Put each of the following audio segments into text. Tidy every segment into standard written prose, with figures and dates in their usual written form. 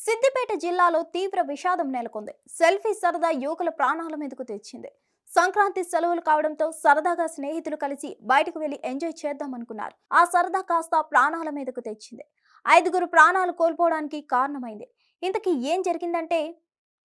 సిద్దిపేట జిల్లాలో తీవ్ర విషాదం నెలకొంది. సెల్ఫీ సరదా యువకుల ప్రాణాల మీదకు తెచ్చింది. సంక్రాంతి సెలవులు కావడంతో సరదాగా స్నేహితులు కలిసి బయటకు వెళ్లి ఎంజాయ్ చేద్దామనుకున్నారు. ఆ సరదా కాస్త ప్రాణాల మీదకు తెచ్చింది. 5గురు ప్రాణాలు కోల్పోవడానికి కారణమైంది. ఇంతకీ ఏం జరిగిందంటే,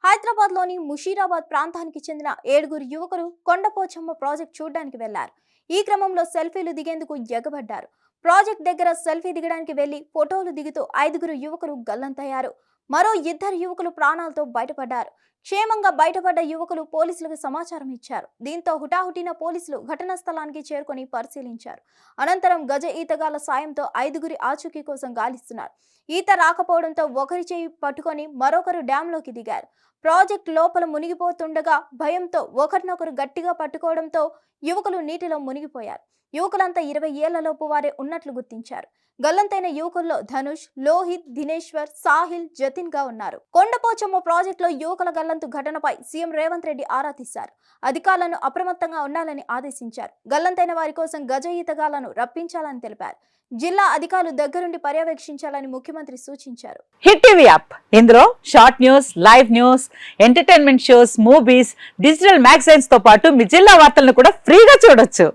హైదరాబాద్ లోని ముషీరాబాద్ ప్రాంతానికి చెందిన 7గురు యువకులు కొండపోచమ్మ ప్రాజెక్ట్ చూడడానికి వెళ్లారు. ఈ క్రమంలో సెల్ఫీలు దిగేందుకు ఎగబడ్డారు. ప్రాజెక్ట్ దగ్గర సెల్ఫీ దిగడానికి వెళ్లి ఫోటోలు దిగుతూ 5గురు యువకులు గల్లంతయ్యారు. మరో 2 యువకులు ప్రాణాలతో బయటపడ్డారు. క్షేమంగా బయటపడ్డ యువకులు పోలీసులకు సమాచారం ఇచ్చారు. దీంతో హుటాహుటిన పోలీసులు ఘటనా స్థలానికి చేరుకొని పరిశీలించారు. అనంతరం గజ ఈతగాళ్ల సాయంతో 5గురి ఆచూకీ కోసం గాలిస్తున్నారు. ఈత రాకపోవడంతో ఒకరి చేయి పట్టుకొని మరొకరు డ్యాంలోకి దిగారు. ప్రాజెక్ట్ లోపల మునిగిపోతుండగా భయంతో ఒకరినొకరు గట్టిగా పట్టుకోవడంతో యువకులు నీటిలో మునిగిపోయారు. యువకులంతా 20 ఏళ్లలోపు వారే ఉన్నట్లు గుర్తించారు. గల్లంతైన యువకుల్లో ధనుష్, లోహిత్, దినేశ్వర్, సాహిల్, జతిన్ గా ఉన్నారు. కొండపోచమ్మ ప్రాజెక్టులో యువకుల గల్లంతు ఘటనపై సీఎం రేవంత్ రెడ్డి ఆరా తీశారు. అధికారులను అప్రమత్తంగా ఉండాలని ఆదేశించారు. గల్లంతైన వారి కోసం గజ ఈతగాళ్లను రప్పించాలని తెలిపారు. జిల్లా అధికారులు దగ్గరుండి పర్యవేక్షించాలని ముఖ్యమంత్రి సూచించారు. హిట్ టీవీ యాప్, ఇందులో short news, live news, entertainment shows, movies, digital magazines తో పాటు మీ జిల్లా వార్తలను కూడా ఫ్రీగా చూడొచ్చు.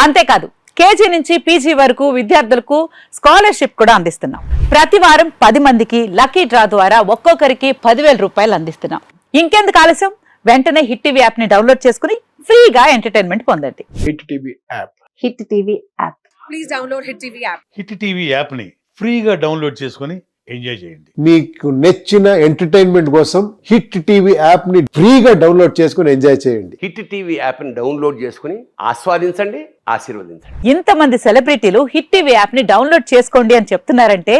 అంతేకాదు, కేజీ నుంచి పీజీ వరకు విద్యార్థులకు స్కాలర్షిప్ కూడా అందిస్తున్నాం. ప్రతి వారం 10 మందికి లక్కీ డ్రా ద్వారా ఒక్కొక్కరికి 10,000 రూపాయలు అందిస్తున్నాం. ఇంకెందుకు ఆలస్యం, వెంటనే హిట్ టీవీ యాప్ ని డౌన్లోడ్ చేసుకుని ఫ్రీగా ఎంటర్టైన్మెంట్ పొందండి. Hit TV app. Hit TV app. Please download hit TV app. Hit TV app ని ఫ్రీగా డౌన్లోడ్ చేసుకొని ఎంజాయ్ చేయండి. మీకు నచ్చిన ఎంటర్టైన్మెంట్ కోసం హిట్ టీవీ యాప్ ని ఫ్రీగా డౌన్లోడ్ చేసుకొని ఎంజాయ్ చేయండి. హిట్ టీవీ యాప్ ని డౌన్లోడ్ చేసుకుని ఆస్వాదించండి, ఆశీర్వదించండి. ఇంతమంది సెలబ్రిటీలు హిట్ టీవీ యాప్ ని డౌన్లోడ్ చేసుకోండి అని చెప్తున్నారంటే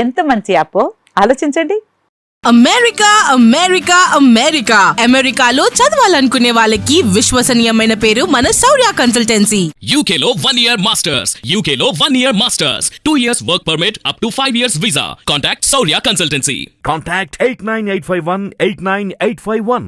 ఎంత మంచి యాప్ ఆలోచించండి. అమెరికా అమెరికా అమెరికా అమెరికాలో చదవాలనుకునే వాళ్ళకి విశ్వసనీయమైన పేరు మన శౌర్య కన్సల్టెన్సీ. UK లో 1 year masters. UK లో 1 year masters. 2 years work permit up to 5 years visa. Contact Saurya Consultancy. Contact 89851 89851.